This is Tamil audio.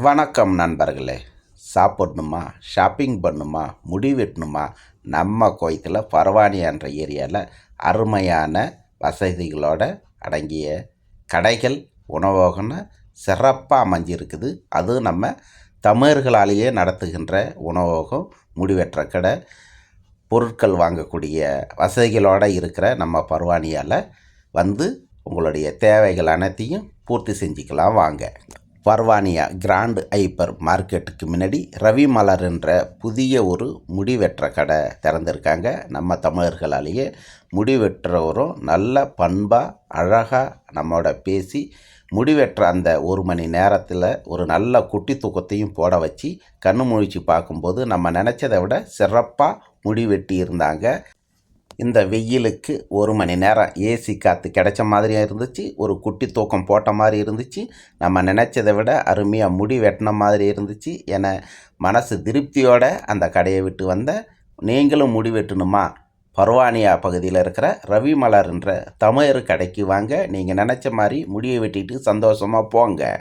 வணக்கம் நண்பர்களே. சாப்பிடணுமா, ஷாப்பிங் பண்ணணுமா, முடி வெட்டணுமா, நம்ம கோயத்தில் பரவானி என்ற ஏரியாவில் அருமையான வசதிகளோட அடங்கிய கடைகள், உணவகம்னு சிறப்பாக அமைஞ்சிருக்குது. அதுவும் நம்ம தமிழர்களாலேயே நடத்துகின்ற உணவகம், முடி வெட்டுற கடை, பொருட்கள் வாங்கக்கூடிய வசதிகளோடு இருக்கிற நம்ம பர்வானியால் வந்து உங்களுடைய தேவைகள் அனைத்தையும் பூர்த்தி செஞ்சுக்கலாம் வாங்க. பர்வானியா கிராண்ட் ஹைப்பர் மார்க்கெட்டுக்கு முன்னாடி ரவி மலர் என்ற புதிய ஒரு முடி வெட்டுற கடை திறந்திருக்காங்க. நம்ம தமிழர்களாலேயே முடி வெட்டுறவரும் நல்ல பண்பாக அழகாக நம்மளோட பேசி முடி வெட்டுற அந்த ஒரு மணி நேரத்தில் ஒரு நல்ல குட்டி தூக்கத்தையும் போட வச்சு கண்ணு முழிச்சு பார்க்கும்போது நம்ம நினச்சதை விட சிறப்பாக முடி வெட்டி இருந்தாங்க. இந்த வெயிலுக்கு ஒரு மணி நேரம் ஏசி காற்று கிடைச்ச மாதிரியும் இருந்துச்சு, ஒரு குட்டி தூக்கம் போட்ட மாதிரி இருந்துச்சு, நம்ம நினச்சதை விட அருமையாக முடி வெட்டின மாதிரி இருந்துச்சு என மனசு திருப்தியோடு அந்த கடையை விட்டு வந்தேன். நீங்களும் முடி வெட்டணுமா, பர்வானியா பகுதியில் இருக்கிற ரவி மலர்ன்ற தமிழர் கடைக்கு வாங்க. நீங்கள் நினச்ச மாதிரி முடியை வெட்டிட்டு சந்தோஷமாக போங்க.